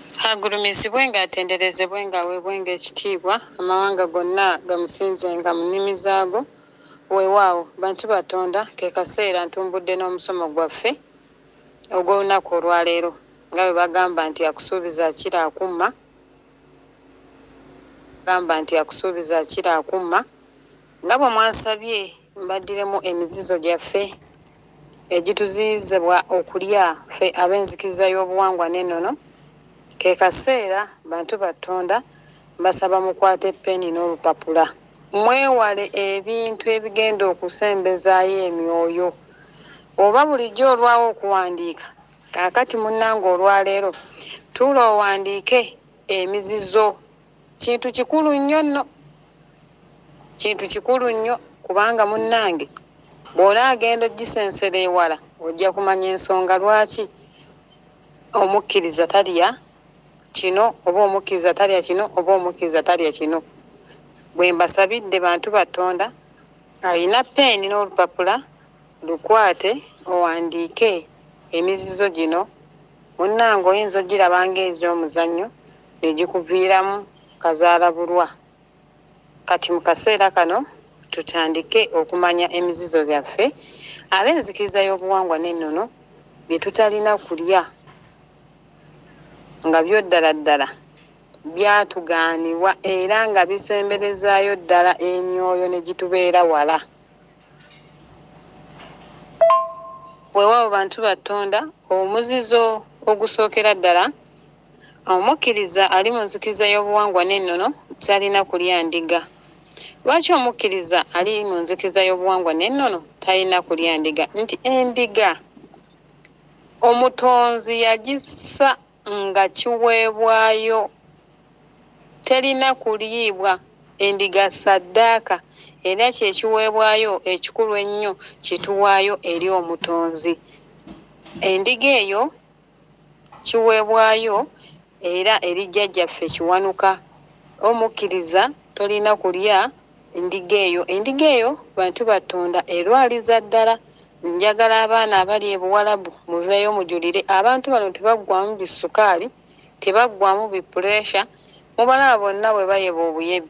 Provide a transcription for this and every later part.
Agulumizibwe ng'atenderezebwe ng'aweebwe ng'ekitiibwa amawanga gonna gamusinzenga mu nnimi zaago. Weewaawo bantu batonda ke kaseera ntumbudde n'omusomo gwaffe ogw'olunaku olwaleero nga bwe bagamba nti akusuubiza akira akumma. Nga bwe mwansabye mbaddiremu emizizo gyaffe egituziyizibwa okulya ffe ab'enzikiriza y'obuwangwa n'ennono. Ke kaseera bantu batonda mbasaba mukwate eppeeni n'olupapula mwewale ebintu ebigenda okusembezaayo emyoyo oba bulijjo olwawo okuwandiika. Kaakati munnange olwaleero tuula owandiike emizizo. Kintu kikulu nnyo nno, kintu kikulu nnyo kubanga munnange bw'onaagenda ogisensera ewala ojja kumanya ensonga lwaki omukkiriza talya kino oba omukkiriza talya kino oba omukkiriza talya kino. Bwe mbasabidde bantu batonda, alina ppeeni n'olupapula lukwate owandiike emizizo gino. Munnange oyinza ogiraba ng'ezy'omuzannyo ne gikuviiramu kazaalabulwa. Kati mu kaseera kano tutandike okumanya emizizo gyaffe ab'enzikiriza y'obuwangwa n'ennono bye tutalina kulya nga byo ddala ddala byatugaanibwa era nga bisemberezaayo ddala emyoyo ne gitubeera wala. Weewaawo bantu batonda, omuzizo ogusookera ddala, omukkiriza ali mu nzikiriza y'obuwangwa n'ennono talina kulya ndiga. Lwaki omukkiriza ali mu nzikiriza y'obuwangwa n'ennono talina kulya ndiga? Nti endiga omutonzi yagissa nga kiweebwayo, terina kuliibwa. Endiga ssaddaaka era kyekiweebwayo ekikulu ennyo kituwaayo eri omutonzi. Endiga eyo kiweebwayo era eri jjajjaffe kiwanuka. Omukkiriza tolina kulya endiga eyo. Endiga eyo bantu batonda erwaliza ddala. Njagala abaana abali e Buwarabu muveeyo mujulire, abantu bano tebaggwamu bisukaali, tebaggwamu bipuleesha, mubalaba bonna bwe bayeba obuyebi.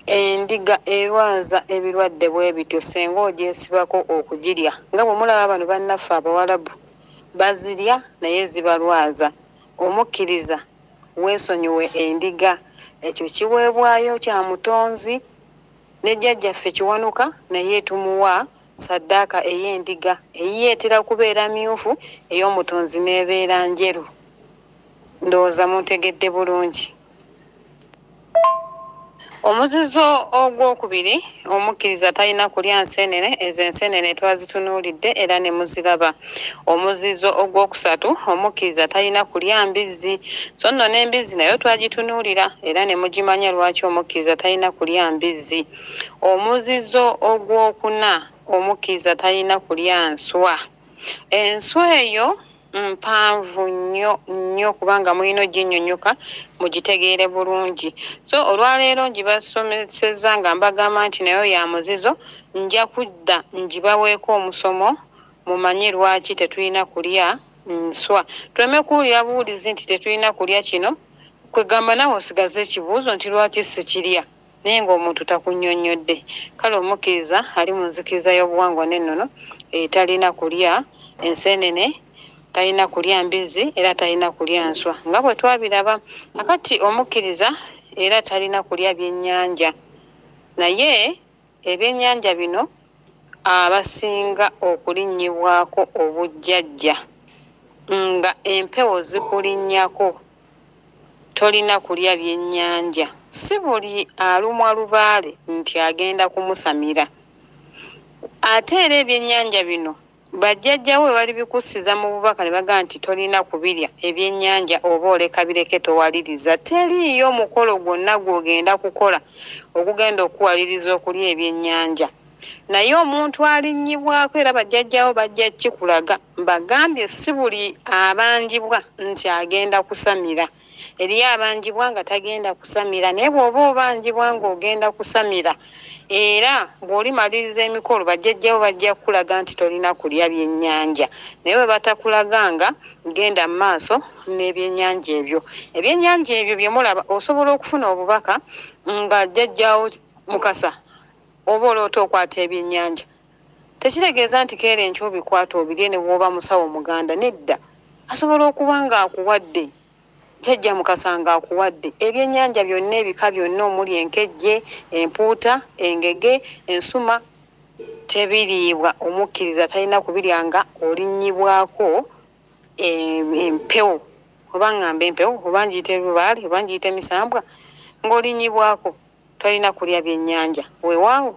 Endiga erwaza ebirwadde bwe bityo senga ogyesibako okugirya. Nga bwe mulaba bano bannaffe Abawarabu bazirya naye zibalwaza. Omukkiriza weesonyiwe endiga, ekyo kiweebwayo kya mutonzi. Ne jjajjaffe kiwanuka naye tumuwa ssaddaaka ey'endiga. Eyiye etera kubeera myufu, ey'omutonzi n'ebeera njeru. Ndowooza muntegedde bulungi. Omuzizo ogwokubiri, omukkiriza talina kulya nseenene. Ezo enseenene twazitunuulidde era ne muziraba. Omuzizo ogwokusatu, omukkiriza talina kulya mbizzi. So nno n'embizzi nayo twagitunuulira era ne mugimanya lwaki omukkiriza talina kulya mbizzi. Omuzizo ogwokuna, omukkiriza talina kulya nswa. Enswa eyo mpanvu nnyo kubanga mulina oginnyonnyoka mugitegeere bulungi. So olwaleero ngibasomesezza nga mbagamba nti nayo ya muzizo. Nja kudda ngibaweeko omusomo mumanye lwaki tetulina kulya nswa. Tuleme kuwulira buwulizi nti tetulina kulya kino, kwegamba nawe osigaze ekibuuzo nti lwaki sikirya naye ng'omuntu takunnyonnyodde. Kale omukkiriza ali mu nzikiriza y'obuwangwa n'ennono talina kulya enseenene, talina kulya mbizzi era talina kulya nswa nga bwe twabiraba. Kakati omukkiriza era talina kulya byennyanja, naye ebyennyanja bino abasinga okulinnyibwako obujjajja nga empewo zikulinnyako, tolina kulya byennyanja. Si buli alumwa lubaale nti agenda kumusamira. Ate era ebyennyanja bino bajjajjawe bali bikussiza mu bubaka ne bagamba nti tolina kubirya ebyennyanja oba oleka bireke towaliriza. Teriiyo mukolo gwonna gw'ogenda kukola ogugenda okuwaliriza okulya ebyennyanja. Naye omuntu alinnyibwako era bajjajjawo bajja kikulaga. Mbagambye si buli abanjibwa nti agenda kusamira. eriyo abanjibwa nga tagenda kusamira naye bw'oba obanjibwa ng'ogenda kusamira era bw'olimaliriza emikolo bajjajjawo bajja kukulaga nti tolina kulya byennyanja naye bwe batakulaganga genda mu maaso n'ebyennyanja ebyo ebyennyanja ebyo bye mulaba osobola okufuna obubaka nga jjajjawo Mukasa oba oloota okwata ebyennyanja tekitegeeza nti keera enkya obikwata obirye ne bw'oba musawo muganda nedda asobola okuba ng'akuwadde jjajja Mukasa ng'akuwadde ebyennyanja byonna ebika byonna omuli enkejje empuuta engege ensuma tebiriibwa omukkiriza talina kubirya nga olinnyibwako empewo oba ngamba empewo oba ngiyite lubaale oba ngiyite misambwa ng'olinnyibwako tolina kulya byennyanja weewaawo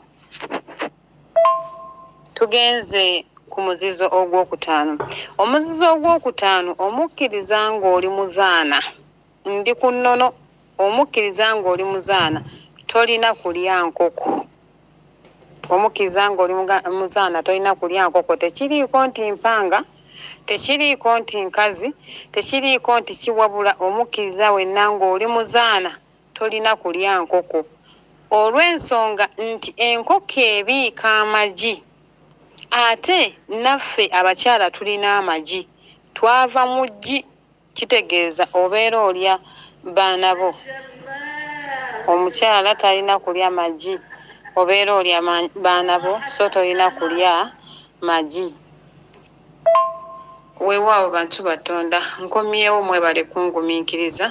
tugenze ku muzizo ogwokutaano omuzizo ogwokutaano omukkiriza ng'oli muzaana ndi ku nnono omukkiriza ng'oli muzaana tolina kulya nkoko omukkiriza ng'oli muzaana tolina kulya nkoko tekiriiko nti mpanga tekiriiko nti nkazi tekiriiko nti kiwabula omukkiriza wenna ng'oli muzaana tolina kulya nkoko olw'ensonga nti enkoko ebiika amagi ate naffe abakyala tulina amagi twava mu ggi kitegeeza obeera olya baana bo omukyala talina kulya magi obeera olya baana bo so tolina kulya magi weewaawo bantu batonda nkomyewo mwebale kungumiikiriza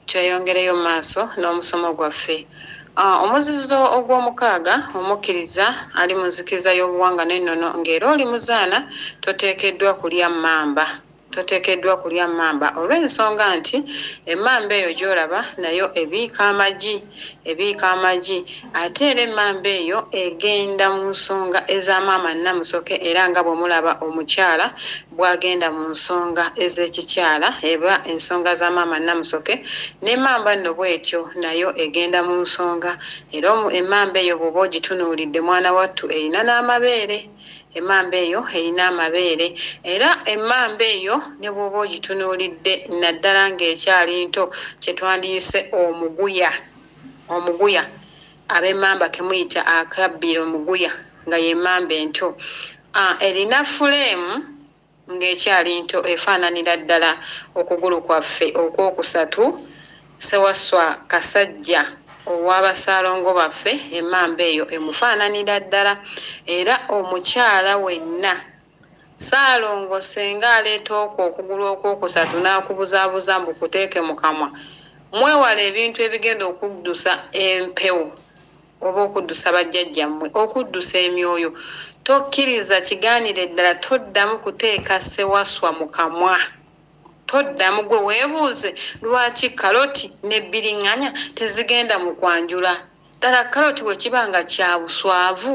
tweyongereyo mu maaso n'omusomo gwaffe omuzizo ogw'omukaaga omukkiriza ali mu nzikiza y'obuwanga n'ennono ng'era oli muzaana toteekeddwa kulya mmamba toteekeddwa kulya mmamba olw'ensonga nti emmamba eyo gy'olaba nayo ebiika amagi ate era emmamba eyo egenda mu nsonga eza maama Namusoke era nga bwe mulaba omukyala bw'agenda mu nsonga ez'ekikyala eba ensonga za maama Namusoke n'emmamba nno bw'etyo nayo egenda mu nsonga era emmamba eyo bw'oba ogitunuulidde mwana wattu erina n'amabeere emmamba eyo erina amabeere era emmamba eyo ne bw'oba ogitunuulidde naddala ng'ekyali nto kye twandiyise omuguya ab'emmamba ke muyita akabbira omuguya nga y'emmamba ento erina fuleemu ng'ekyali nto efaananira ddala okugulu kwaffe okwokusatu Ssewaswa Kasajja ow'abasaalongo baffe emmamba eyo emufaananira ddala era omukyala wenna Saalongo senga aleeta okugulu okwokusatu n'akubuzaabuza mbu kuteeke mu kamwa mwewala ebintu ebigenda okuddusa empewo oba okuddusa bajjajjammwe okuddusa emyoyo tokkiriza kigaanire ddala toddamu kuteeka Ssewaswa mu kamwa toddamu gwe weebuuze lwaki kaloti n'ebbiriŋŋanya tezigenda mu kwanjula ddala kaloti bwe kiba nga kya buswavu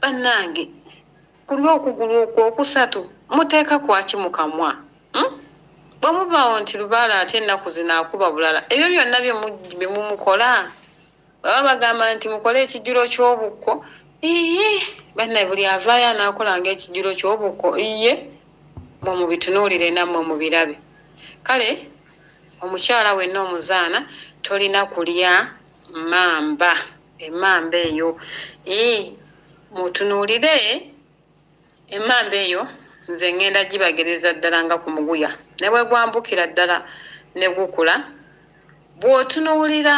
bannange ku lw'okugulu okwokusatu muteeka kwaki mu kamwa bwe mubaawo nti lubaala ate ennaku zino akuba bulala ebyo byonna bye mumukola baba bagamba nti mukole ekijjulo ky'obukko bannaye buli avaayo anaakola ng'ekijjulo ky'obukko mwe mubitunuulire nammwe mubirabe kale omukyala wenna omuzaana tolina kulya mmamba emmamba eyo mutunuulire emmamba eyo nze ngenda gibagereza ddala nga ku muguya ne bwe gwambukira ddala ne gukula bw'otunuulira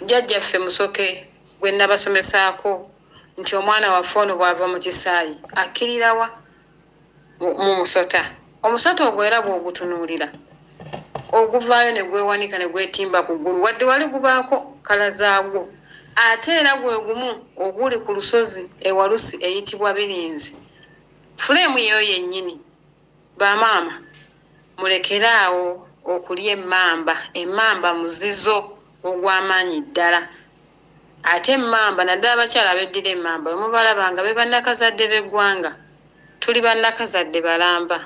jjajjaffe Musoke gwe nabasomesaako nti omwana waffe ono bw'ava mu kisaayi akkirirawa mu musota omusota ogwo era bw'ogutunuulira oguvaayo ne gwewanika ne gwetimba ku ggulu wadde wali gubaako kala zaagwo ate era gwe gumu oguli ku lusozi ewalusi eyitibwa Birinzi fuleemu yeyo yennyini bamaama mulekeraawo okulya emmamba muzizo ogw'amaanyi ddala ate emmamba naddala abakyala abeddira emmamba bwe mubalabanga be bannakazadde b'eggwanga tuli bannakazadde balamba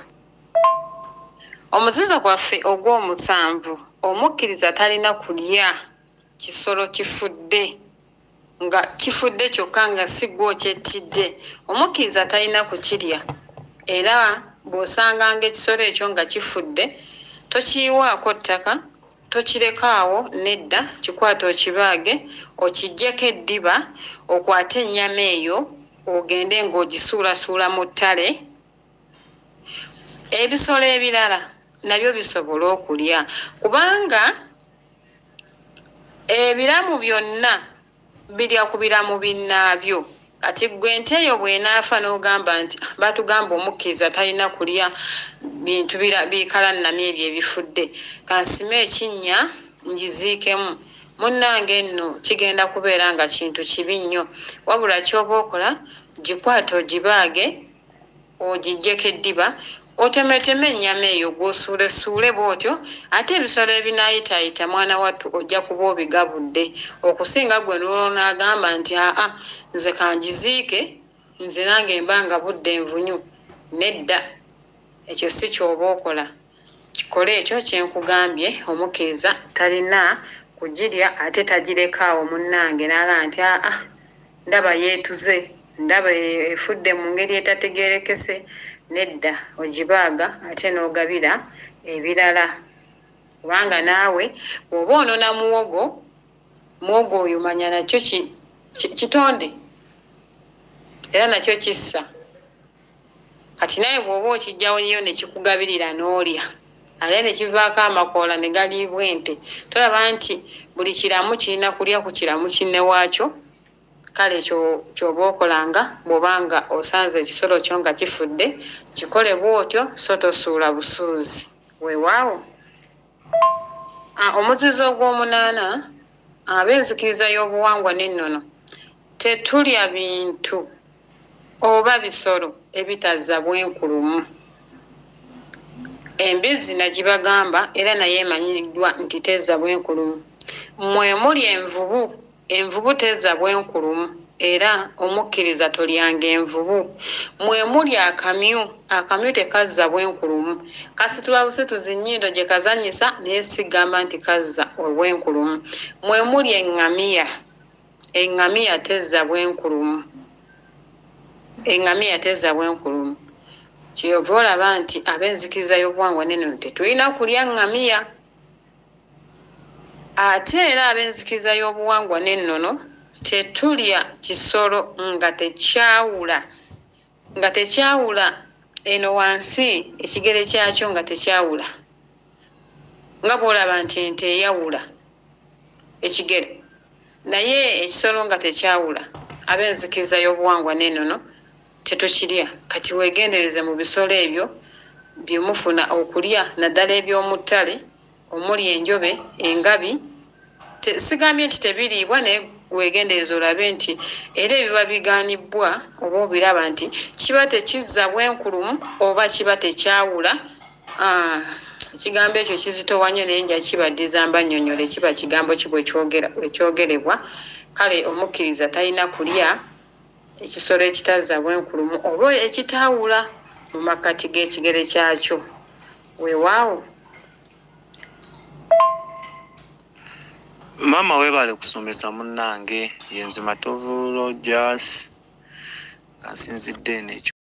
omuzizo gwaffe ogw'omusanvu omukkiriza talina kulya kisolo kifudde nga kyokka nga si gwo kyettidde omukkiriza talina kukirya era bw'osanganga ekisolo ekyo nga kifudde tokiyiwaako ttaka tokirekawo nedda kikwata okibaage okiggyeko eddiba okwate ennyama eyo ogende ng'ogisuulasuula mu ttale. Ebisolo ebirala nabyo bisobola okulya kubanga ebiramu byonna birya ku biramu binnaabyo. Kati gwe ente eyo bw'enaafa n'ogamba nti batugamba omukkiriza talina kulya bintu bikalannamya ebyo ebifudde, kansime ekinnya ngiziikemu, munnange nno kigenda kubeera nga kintu kibi nnyo. Wabula ky'oba okola gikwate ogibaage ogiggyeko eddiba otemeteme ennyama eyo gw'osuulesuule bw'otyo. Ate ebisolo ebinaayitaayita mwana wattu ojja kuba obigabudde okusinga gwe n'onaagamba nti aa nze kangiziike nze nange mba nga budde envunyu. Nedda, ekyo si ky'oba okola. Kikole ekyo kyenkugambye, omukkiriza talina kugirya ate tagirekaawo munnange n'aga nti aa ndaba yeetuze, ndaba efudde mu ngeri etategeerekese. Nedda, ogibaaga ate n'ogabira ebirala. Kubanga naawe bw'oba onona muwogo oyo manya nakyo kitonde era nakyo kissa. Kati naye bw'oba okijjawo nnyo ne kikugabirira n'olya ate ne kivaako amakoola ne galiibwa ente, tolaba nti buli kiramu kirina kulya ku kiramu kinne waakyo. Kale ky'oba okolanga bw'obanga osanze ekisolo kyo nga kifudde kikole bw'otyo so tosuula busuuzi. Weewaawo. Omuzizo ogw'omunaana, ab'enzikiriza y'obuwangwa n'ennono tetulya bintu oba bisolo ebitazza bwenkulumu. Embizzi nagibagamba era naye emanyiddwa nti tezza bwenkulumu. Mwe muli envubu, envubu tezza bwenkulumu era omukkiriza tolyanga envubu. Mwe muli akamyu, akamyu tekazza bwenkulumu. Kasitula busituzi nnyindo gye kazannyisa naye sigamba nti kazza obwenkulumu. Mwe muli eŋŋamiya, eŋŋamiya tezza bwenkulumu, eŋŋamiya tezza bwenkulumu. Kyova olaba nti ab'enzikiriza y'obuwangwa n'ennono tetulina kulya ŋŋamiya. Ate era ab'enzikiriza y'obuwangwa n'ennono tetulya kisolo nga tekyawula eno wansi ekigere kyakyo nga tekyawula, nga bw'olaba nti ente eyawula ekigere, naye ekisolo nga tekyawula. Ab'enzikiriza y'obuwangwa n'ennono tetukirya. Kati weegendereze mu bisolo ebyo bye mufuna okulya, naddala eby'omu ttale omuli enjobe, engabi. Sigambye nti tebiriibwa naye weegendereze olabe nti era ebiba bigaanibbwa oba obiraba nti kiba tekizza bwenkulumu oba kiba tekyawula. Ekigambo ekyo kizitowa nnyo naye nja kibaddiza mbannyonnyola kiba kigambo ki ekyogerebwa. Kale omukkiriza talina kulya ekisolo ekitazza bwenkulumu oba ekitaawula mu makkati g'ekigere kyakyo. Weewaawo. Maama weebale kusomesa munnange, ye nze Matovu Rogers, asinzidde n'ekyo.